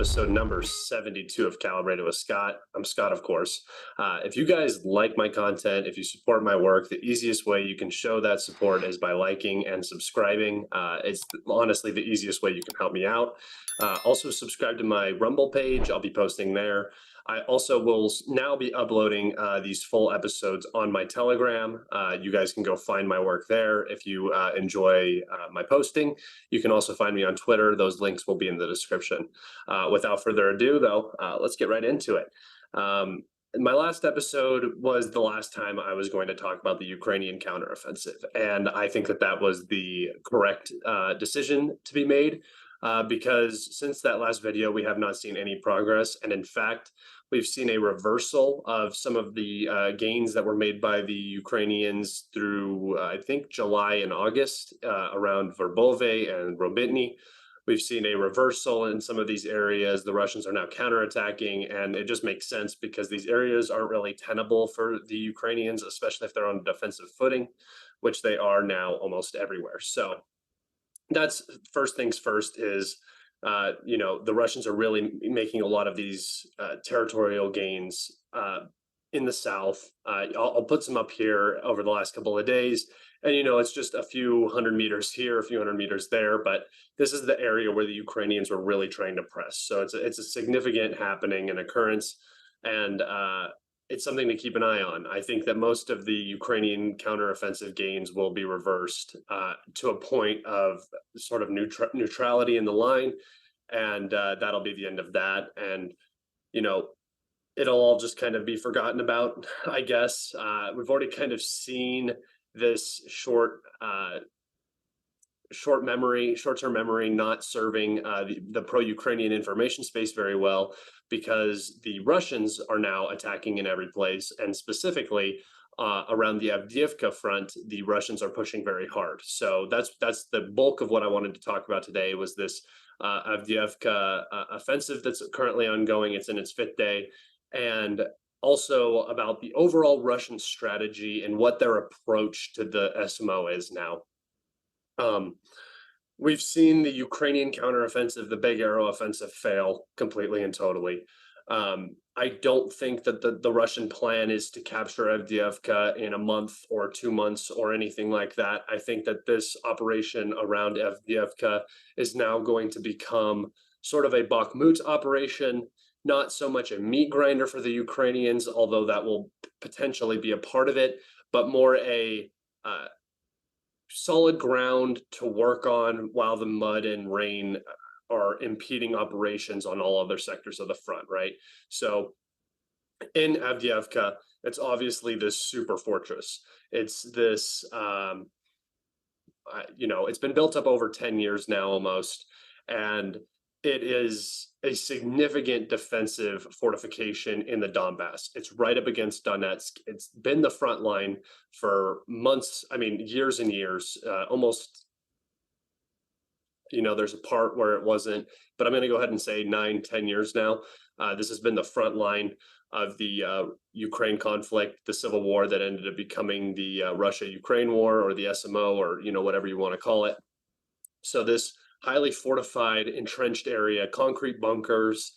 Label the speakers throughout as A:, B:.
A: episode number 72 of Calibrated with Scott. I'm Scott, of course. If you guys like my content, if you support my work, the easiest way you can show that support is by liking and subscribing. It's honestly the easiest way you can help me out. Also, subscribe to my Rumble page. I'll be posting there. I also will now be uploading these full episodes on my Telegram. You guys can go find my work there if you enjoy my posting. You can also find me on Twitter. Those links will be in the description. Without further ado, though, let's get right into it. My last episode was the last time I was going to talk about the Ukrainian counteroffensive, and I think that that was the correct decision to be made. Because since that last video, we have not seen any progress. And in fact, we've seen a reversal of some of the gains that were made by the Ukrainians through, I think, July and August around Verbove and Robitny. We've seen a reversal in some of these areas. The Russians are now counterattacking, and it just makes sense because these areas aren't really tenable for the Ukrainians, especially if they're on defensive footing, which they are now almost everywhere. So that's first things first is, the Russians are really making a lot of these territorial gains in the south. I'll put some up here over the last couple of days. And, it's just a few hundred meters here, a few hundred meters there. But this is the area where the Ukrainians were really trying to press. So it's a significant happening and occurrence. And it's something to keep an eye on. I think that most of the Ukrainian counteroffensive gains will be reversed to a point of sort of neutrality in the line, and that'll be the end of that. And it'll all just kind of be forgotten about, I guess. We've already kind of seen this short-term memory not serving the pro-Ukrainian information space very well, because the Russians are now attacking in every place, and specifically around the Avdeevka front, the Russians are pushing very hard. So that's the bulk of what I wanted to talk about today, was this Avdeevka offensive that's currently ongoing. It's in its fifth day, and also about the overall Russian strategy and what their approach to the SMO is now. We've seen the Ukrainian counteroffensive, the Big Arrow offensive, fail completely and totally. I don't think that the Russian plan is to capture Avdeevka in a month or 2 months or anything like that. I think that this operation around Avdeevka is now going to become sort of a Bakhmut operation, not so much a meat grinder for the Ukrainians, although that will potentially be a part of it, but more a solid ground to work on while the mud and rain are impeding operations on all other sectors of the front, right? So in Avdeevka, it's obviously this super fortress. It's this, it's been built up over 10 years now almost, and it is a significant defensive fortification in the Donbass. It's right up against Donetsk. It's been the front line for months, years and years, almost, there's a part where it wasn't, but I'm going to go ahead and say 9, 10 years now. This has been the front line of the Ukraine conflict, the civil war that ended up becoming the Russia-Ukraine war, or the SMO, or, whatever you want to call it. So this highly fortified, entrenched area, concrete bunkers,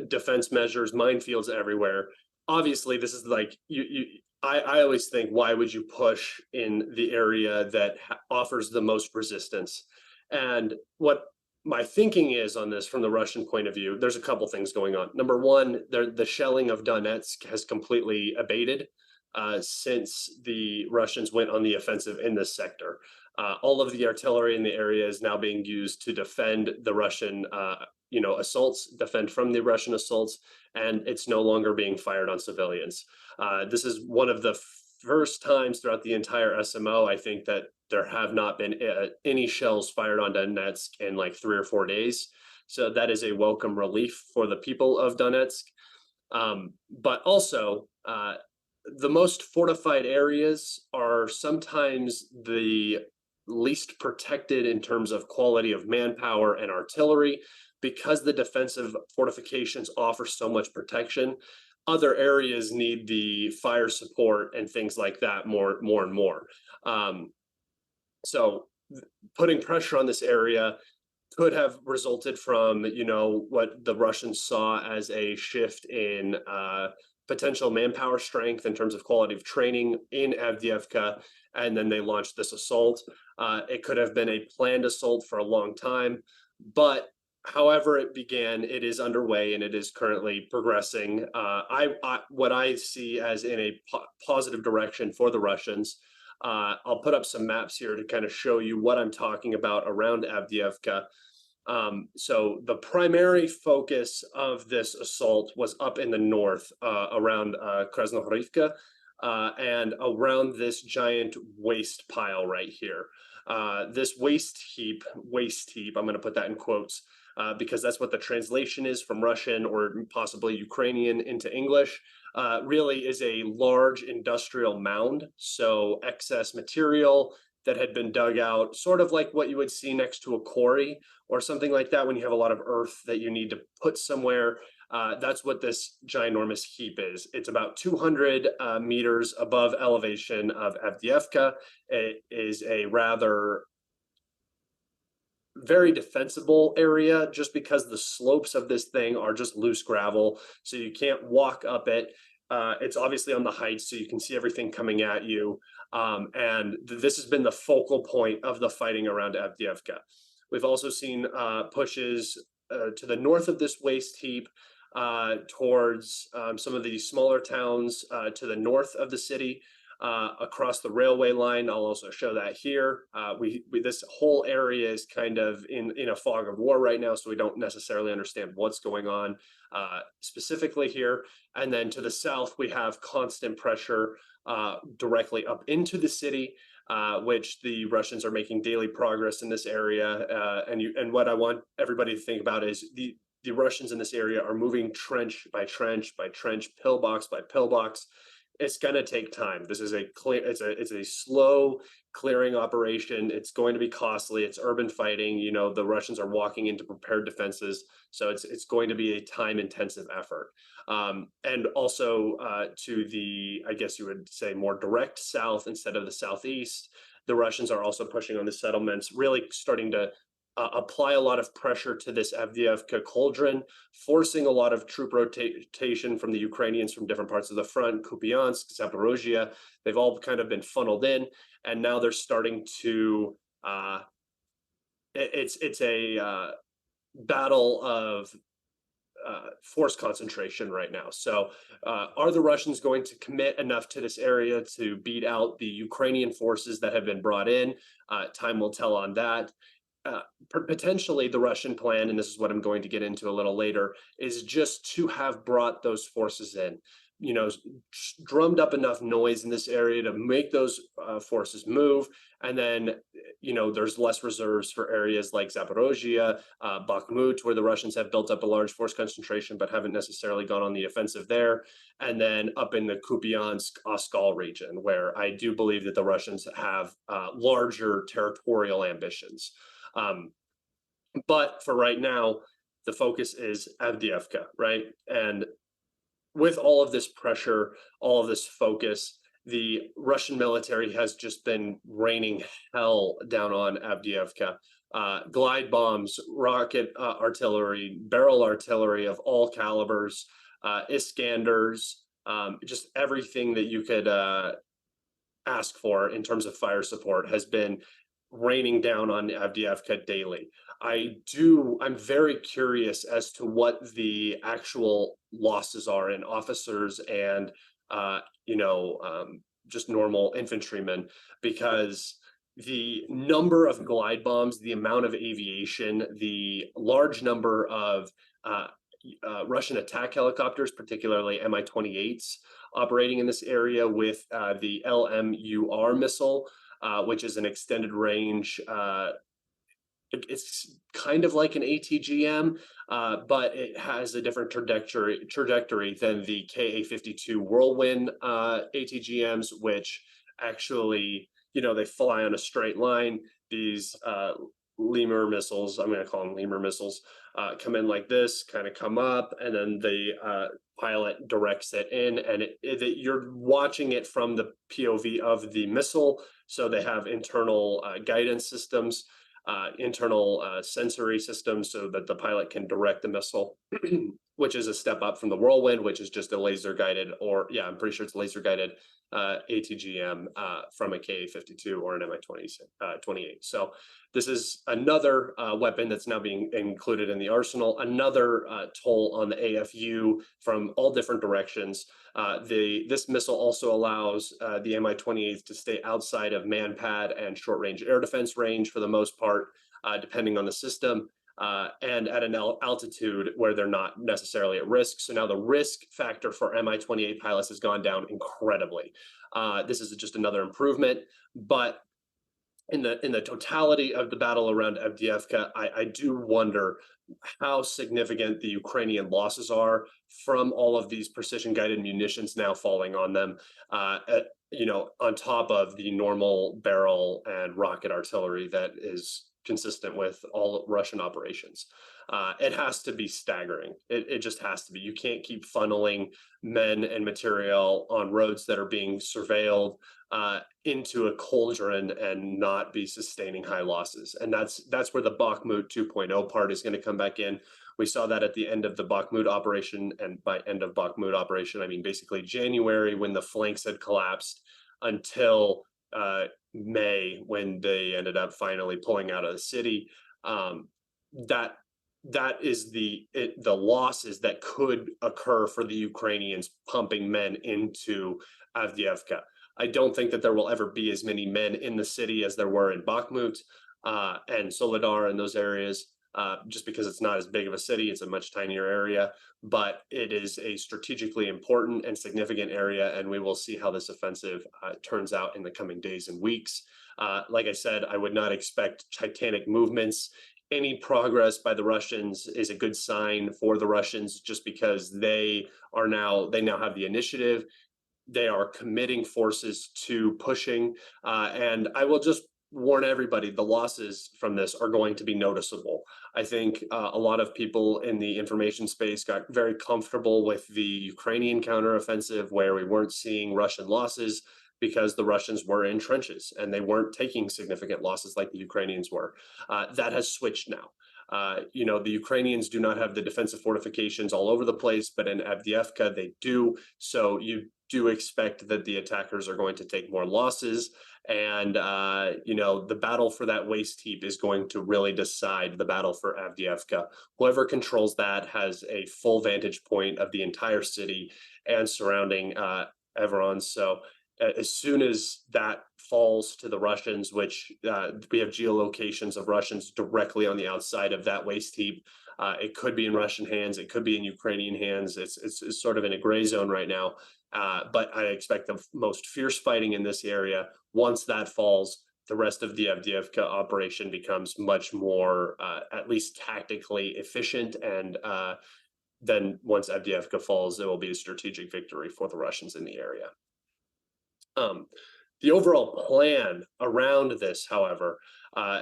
A: defense measures, minefields everywhere. Obviously, this is like, I always think, why would you push in the area that offers the most resistance? And what my thinking is on this from the Russian point of view, there's a couple things going on. Number one, the shelling of Donetsk has completely abated since the Russians went on the offensive in this sector. All of the artillery in the area is now being used to defend the Russian, assaults, defend from the Russian assaults, and it's no longer being fired on civilians. This is one of the first times throughout the entire SMO, I think, that there have not been any shells fired on Donetsk in like 3 or 4 days. So that is a welcome relief for the people of Donetsk. But also, the most fortified areas are sometimes the least protected in terms of quality of manpower and artillery, because the defensive fortifications offer so much protection. Other areas need the fire support and things like that more and more. So putting pressure on this area could have resulted from, what the Russians saw as a shift in potential manpower strength in terms of quality of training in Avdiivka, and then they launched this assault. It could have been a planned assault for a long time, but however it began, it is underway and it is currently progressing. What I see as in a positive direction for the Russians. I'll put up some maps here to kind of show you what I'm talking about around Avdiivka. So the primary focus of this assault was up in the north, around Krasnohorivka, and around this giant waste pile right here. This waste heap, I'm going to put that in quotes, because that's what the translation is from Russian or possibly Ukrainian into English. Really is a large industrial mound, so excess material that had been dug out, sort of like what you would see next to a quarry or something like that when you have a lot of earth that you need to put somewhere. That's what this ginormous heap is. It's about 200 meters above elevation of Avdiivka. It is a rather very defensible area just because the slopes of this thing are just loose gravel, so you can't walk up it. It's obviously on the heights, so you can see everything coming at you. And this has been the focal point of the fighting around Avdiivka. We've also seen pushes to the north of this waste heap, towards some of the smaller towns to the north of the city, across the railway line. I'll also show that here. We this whole area is kind of in a fog of war right now, so we don't necessarily understand what's going on specifically here. And then to the south, we have constant pressure directly up into the city, which the Russians are making daily progress in this area. And what I want everybody to think about is the Russians in this area are moving trench by trench by trench, pillbox by pillbox. It's going to take time. This is it's a slow clearing operation. It's going to be costly. It's urban fighting. The Russians are walking into prepared defenses, so it's going to be a time intensive effort. And also to the, I guess you would say, more direct south instead of the southeast, the Russians are also pushing on the settlements, really starting to apply a lot of pressure to this Avdiivka cauldron, forcing a lot of troop rotation from the Ukrainians from different parts of the front, Kupiansk, Zaporozhye. They've all kind of been funneled in, and now they're starting to. It's a battle of force concentration right now. So, are the Russians going to commit enough to this area to beat out the Ukrainian forces that have been brought in? Time will tell on that. Potentially the Russian plan, and this is what I'm going to get into a little later, is just to have brought those forces in, drummed up enough noise in this area to make those forces move. And then, there's less reserves for areas like Zaporozhye, Bakhmut, where the Russians have built up a large force concentration, but haven't necessarily gone on the offensive there. And then up in the Kupiansk, Oskol region, where I do believe that the Russians have larger territorial ambitions. But for right now, the focus is Avdiivka, right? And with all of this pressure, all of this focus, the Russian military has just been raining hell down on Avdiivka. Glide bombs, rocket artillery, barrel artillery of all calibers, Iskanders, just everything that you could ask for in terms of fire support has been raining down on Avdiivka daily. I'm very curious as to what the actual losses are in officers and just normal infantrymen, because the number of glide bombs, the amount of aviation, the large number of Russian attack helicopters, particularly Mi-28s, operating in this area with the LMUR missile, which is an extended range. It's kind of like an ATGM, but it has a different trajectory than the Ka-52 Whirlwind ATGMs, which actually, they fly on a straight line. These lemur missiles, I'm going to call them lemur missiles, come in like this, kind of come up, and then the pilot directs it in, and you're watching it from the POV of the missile. So they have internal guidance systems. internal sensory system so that the pilot can direct the missile, which is a step up from the Whirlwind, which is just a laser guided, or yeah, I'm pretty sure it's laser guided ATGM from a Ka-52 or an Mi-28. So this is another weapon that's now being included in the arsenal, another toll on the AFU from all different directions. This missile also allows the Mi-28s to stay outside of man-pad and short-range air defense range for the most part, depending on the system, and at an altitude where they're not necessarily at risk. So now the risk factor for Mi-28 pilots has gone down incredibly. This is just another improvement, but in the totality of the battle around Avdeevka, I do wonder how significant the Ukrainian losses are from all of these precision guided munitions now falling on them, on top of the normal barrel and rocket artillery that is consistent with all Russian operations. It has to be staggering. It just has to be. You can't keep funneling men and material on roads that are being surveilled into a cauldron and not be sustaining high losses. And that's where the Bakhmut 2.0 part is going to come back in. We saw that at the end of the Bakhmut operation, and by end of Bakhmut operation, I mean basically January, when the flanks had collapsed, until May, when they ended up finally pulling out of the city. That is the losses that could occur for the Ukrainians pumping men into Avdeevka. I don't think that there will ever be as many men in the city as there were in Bakhmut and Soledar and those areas, just because it's not as big of a city. It's a much tinier area, but it is a strategically important and significant area, and we will see how this offensive turns out in the coming days and weeks. Like I said, I would not expect titanic movements. Any progress by the Russians is a good sign for the Russians, just because they now have the initiative. They are committing forces to pushing, and I will just warn everybody, the losses from this are going to be noticeable. I think a lot of people in the information space got very comfortable with the Ukrainian counteroffensive, where we weren't seeing Russian losses because the Russians were in trenches and they weren't taking significant losses like the Ukrainians were. That has switched now. The Ukrainians do not have the defensive fortifications all over the place, but in Avdeevka they do. So you do expect that the attackers are going to take more losses. And, the battle for that waste heap is going to really decide the battle for Avdeevka. Whoever controls that has a full vantage point of the entire city and surrounding Evron. So as soon as that falls to the Russians, which we have geolocations of Russians directly on the outside of that waste heap, it could be in Russian hands, it could be in Ukrainian hands. It's sort of in a gray zone right now. But I expect the most fierce fighting in this area. Once that falls, the rest of the Avdeevka operation becomes much more, at least tactically efficient. And then once Avdeevka falls, it will be a strategic victory for the Russians in the area. The overall plan around this, however,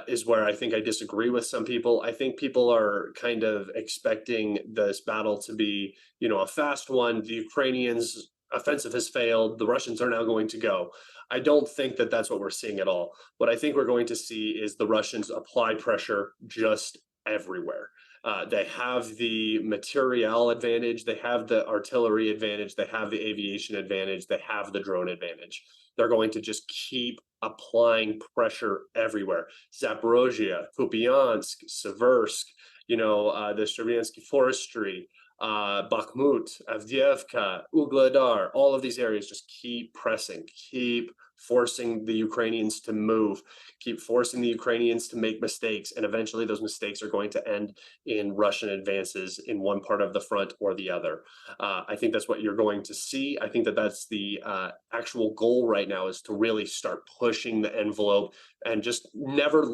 A: is where I think I disagree with some people. I think people are kind of expecting this battle to be, a fast one. The Ukrainians' offensive has failed. The Russians are now going to go. I don't think that that's what we're seeing at all. What I think we're going to see is the Russians apply pressure just everywhere. They have the material advantage, they have the artillery advantage, they have the aviation advantage, they have the drone advantage. They're going to just keep applying pressure everywhere. Zaporozhye, Kupiansk, Seversk, the Sherbiansky Forestry, Bakhmut, Avdeevka, Ugledar, all of these areas just keep pressing, keep forcing the Ukrainians to move, keep forcing the Ukrainians to make mistakes, and eventually those mistakes are going to end in Russian advances in one part of the front or the other. I think that's what you're going to see. I think that that's the actual goal right now, is to really start pushing the envelope and just never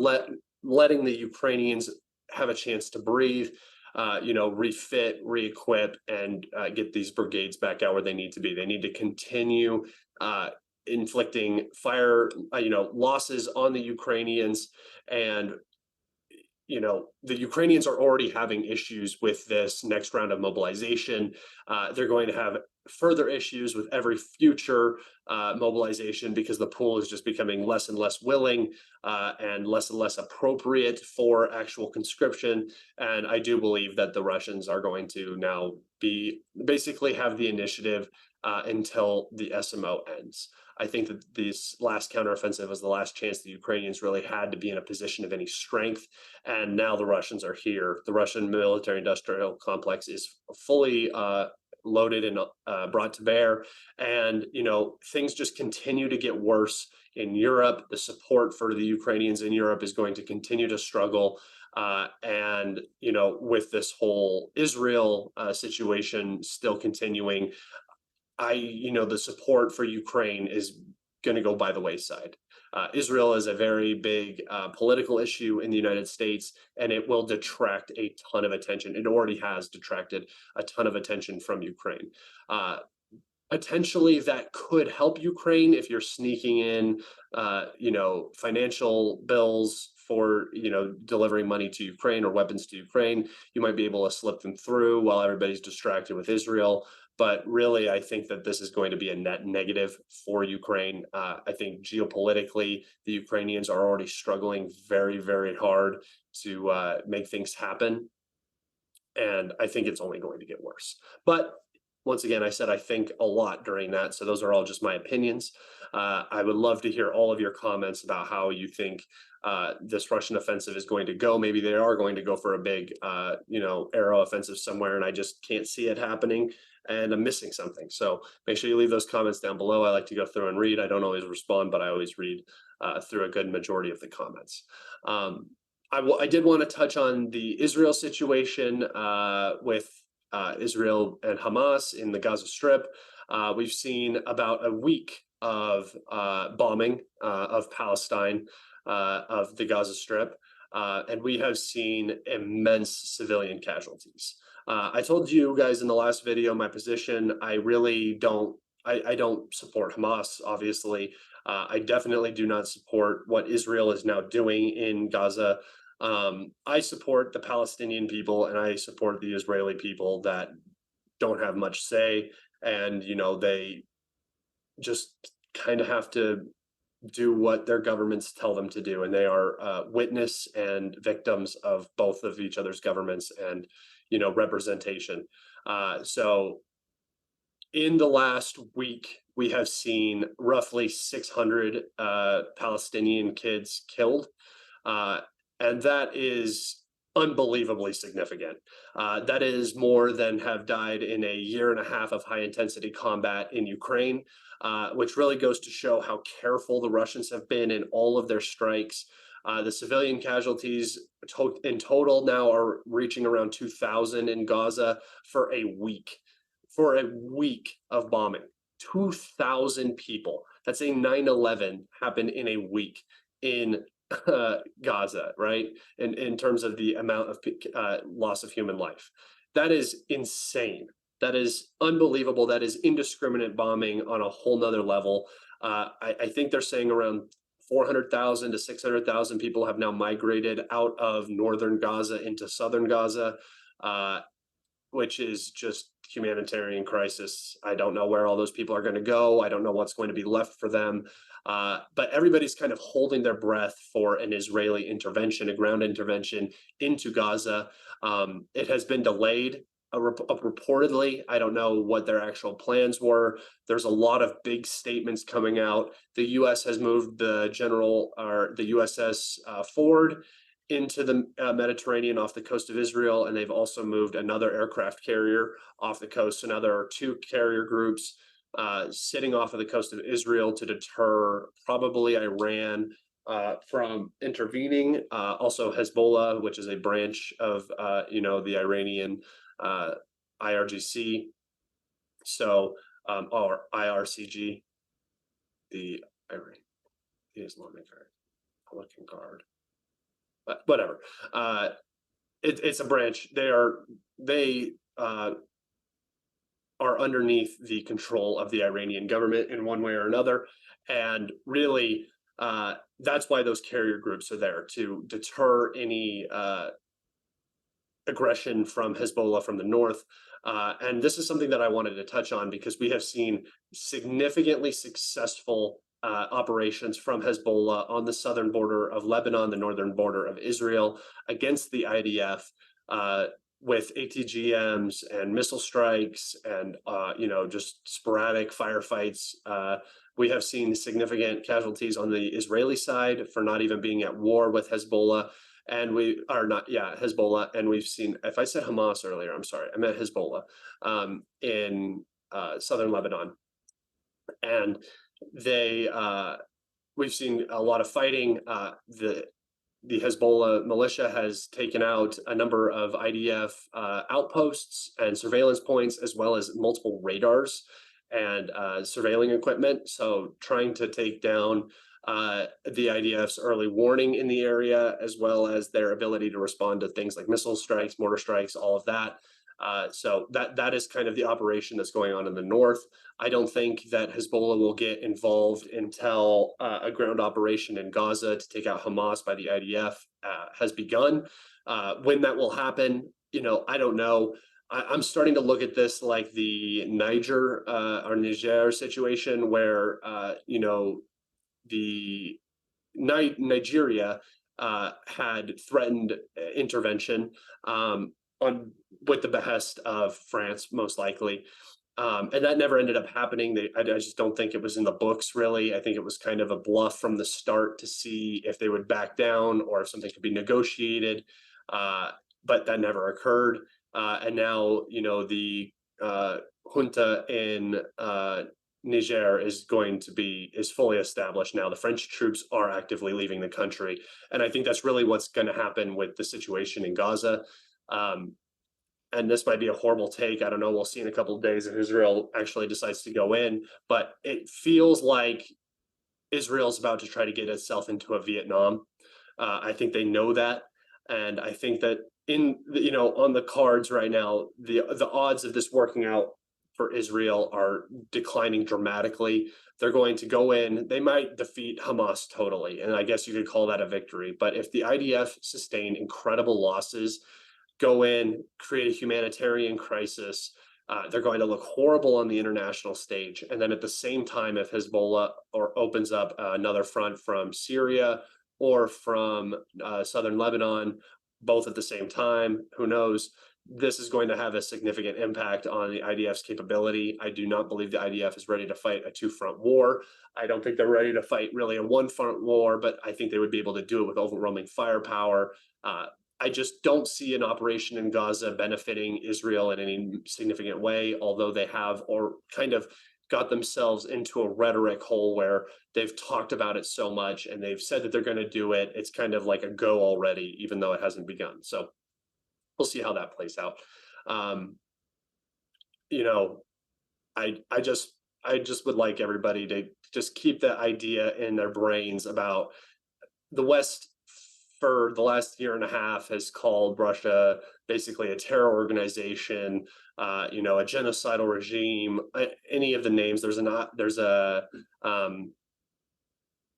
A: letting the Ukrainians have a chance to breathe. Refit, re-equip, and get these brigades back out where they need to be. They need to continue inflicting losses on the Ukrainians. And, the Ukrainians are already having issues with this next round of mobilization. They're going to have further issues with every future mobilization, because the pool is just becoming less and less willing and less appropriate for actual conscription. And I do believe that the Russians are going to now be basically have the initiative until the SMO ends. I think that this last counteroffensive was the last chance the Ukrainians really had to be in a position of any strength. And now the Russians are here. The Russian military industrial complex is fully loaded and brought to bear. And, things just continue to get worse in Europe. The support for the Ukrainians in Europe is going to continue to struggle. And, with this whole Israel situation still continuing, the support for Ukraine is going to go by the wayside. Israel is a very big political issue in the United States, and it will detract a ton of attention. It already has detracted a ton of attention from Ukraine. Potentially, that could help Ukraine if you're sneaking in, financial bills for, delivering money to Ukraine or weapons to Ukraine. You might be able to slip them through while everybody's distracted with Israel. But really, I think that this is going to be a net negative for Ukraine. I think geopolitically, the Ukrainians are already struggling very, very hard to make things happen. And I think it's only going to get worse. But once again, I said I think a lot during that. So those are all just my opinions. I would love to hear all of your comments about how you think this Russian offensive is going to go. Maybe they are going to go for a big, aero offensive somewhere, and I just can't see it happening. And I'm missing something. So make sure you leave those comments down below. I like to go through and read. I don't always respond, but I always read through a good majority of the comments. I did want to touch on the Israel situation with Israel and Hamas in the Gaza Strip. We've seen about a week of bombing of Palestine, of the Gaza Strip, and we have seen immense civilian casualties. I told you guys in the last video my position. I really don't. I don't support Hamas, obviously. I definitely do not support what Israel is now doing in Gaza. I support the Palestinian people, and I support the Israeli people that don't have much say, and they just kind of have to do what their governments tell them to do, and they are witness and victims of both of each other's governments and representation. So in the last week, we have seen roughly 600 Palestinian kids killed, and that is unbelievably significant. That is more than have died in a year and a half of high-intensity combat in Ukraine, which really goes to show how careful the Russians have been in all of their strikes. The civilian casualties in total now are reaching around 2,000 in Gaza for a week. For a week of bombing, 2,000 people. That's a 9/11 happened in a week in Gaza, right? In terms of the amount of loss of human life. That is insane. That is unbelievable. That is indiscriminate bombing on a whole nother level. I think they're saying around 400,000 to 600,000 people have now migrated out of northern Gaza into southern Gaza, which is just humanitarian crisis. I don't know where all those people are going to go. I don't know what's going to be left for them. But everybody's kind of holding their breath for an Israeli intervention, a ground intervention into Gaza. It has been delayed. Reportedly, I don't know what their actual plans were. There's a lot of big statements coming out. The U.S. has moved the USS Ford into the Mediterranean off the coast of Israel, and they've also moved another aircraft carrier off the coast. So now there are two carrier groups sitting off of the coast of Israel to deter probably Iran from intervening. Also Hezbollah, which is a branch of the Iranian IRGC, or IRCG, the Islamic Republican Guard. But whatever. It's a branch. They are underneath the control of the Iranian government in one way or another, and really, that's why those carrier groups are there, to deter any aggression from Hezbollah from the north. And this is something that I wanted to touch on because we have seen significantly successful operations from Hezbollah on the southern border of Lebanon, the northern border of Israel, against the IDF, with ATGMs and missile strikes and just sporadic firefights. We have seen significant casualties on the Israeli side for not even being at war with Hezbollah. And we are not, yeah, Hezbollah. And we've seen, if I said Hamas earlier, I'm sorry, I meant Hezbollah, in southern Lebanon. And they, we've seen a lot of fighting. The Hezbollah militia has taken out a number of IDF outposts and surveillance points, as well as multiple radars and surveilling equipment. So trying to take down the IDF's early warning in the area, as well as their ability to respond to things like missile strikes, mortar strikes, all of that. So that is kind of the operation that's going on in the north. I don't think that Hezbollah will get involved until a ground operation in Gaza to take out Hamas by the IDF has begun. When that will happen, I don't know. I'm starting to look at this like the Niger situation, where the Nigeria had threatened intervention on with the behest of France, most likely. And that never ended up happening. I just don't think it was in the books, really. I think it was kind of a bluff from the start to see if they would back down or if something could be negotiated. But that never occurred. And now, the junta in Niger is fully established now. The French troops are actively leaving the country. And I think that's really what's going to happen with the situation in Gaza. And this might be a horrible take. I don't know. We'll see in a couple of days if Israel actually decides to go in. But it feels like Israel's about to try to get itself into a Vietnam. I think they know that. And I think that on the cards right now, the odds of this working out for Israel are declining dramatically. They're going to go in. They might defeat Hamas totally. And I guess you could call that a victory. But if the IDF sustain incredible losses, go in, create a humanitarian crisis, they're going to look horrible on the international stage. And then at the same time, if Hezbollah opens up another front from Syria or from southern Lebanon, both at the same time, who knows? This is going to have a significant impact on the IDF's capability. I do not believe the IDF is ready to fight a two-front war. I don't think they're ready to fight really a one-front war, but I think they would be able to do it with overwhelming firepower. I just don't see an operation in Gaza benefiting Israel in any significant way, although they have or kind of got themselves into a rhetoric hole where they've talked about it so much and they've said that they're going to do it. It's kind of like a go already, even though it hasn't begun. So we'll see how that plays out. I just would like everybody to just keep that idea in their brains about the West. For the last year and a half has called Russia basically a terror organization, a genocidal regime, any of the names. There's a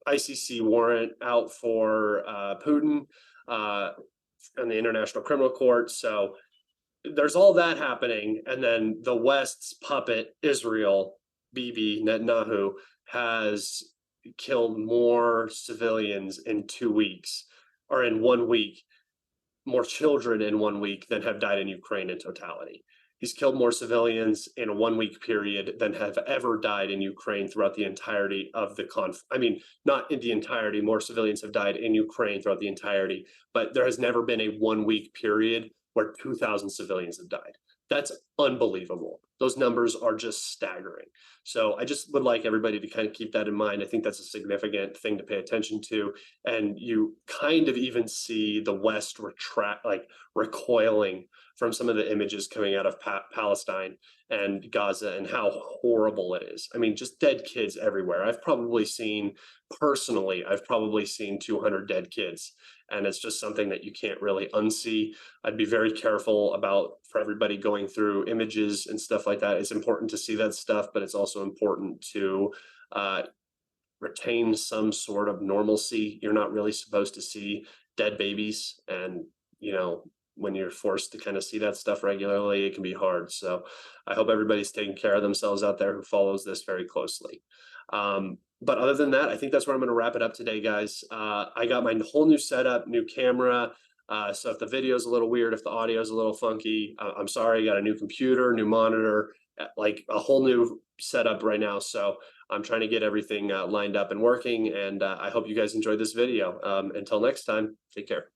A: ICC warrant out for Putin and the International Criminal Court. So there's all that happening. And then the West's puppet, Israel, Bibi Netanyahu, has killed more civilians in 2 weeks. Or in 1 week, more children in 1 week than have died in Ukraine in totality. He's killed more civilians in a 1 week period than have ever died in Ukraine throughout the entirety of the conflict. I mean, not in the entirety, more civilians have died in Ukraine throughout the entirety, but there has never been a 1 week period where 2,000 civilians have died. That's unbelievable. Those numbers are just staggering. So I just would like everybody to kind of keep that in mind. I think that's a significant thing to pay attention to. And you kind of even see the West recoiling from some of the images coming out of Palestine and Gaza and how horrible it is. I mean, just dead kids everywhere. I've probably seen 200 dead kids. And it's just something that you can't really unsee. I'd be very careful for everybody going through images and stuff like that. It's important to see that stuff, but it's also important to retain some sort of normalcy. You're not really supposed to see dead babies and, when you're forced to kind of see that stuff regularly, it can be hard. So I hope everybody's taking care of themselves out there who follows this very closely. But other than that, I think that's where I'm going to wrap it up today, guys. I got my whole new setup, new camera. So if the video is a little weird, if the audio is a little funky, I'm sorry. I got a new computer, new monitor, like a whole new setup right now. So I'm trying to get everything lined up and working. And I hope you guys enjoyed this video. Until next time, take care.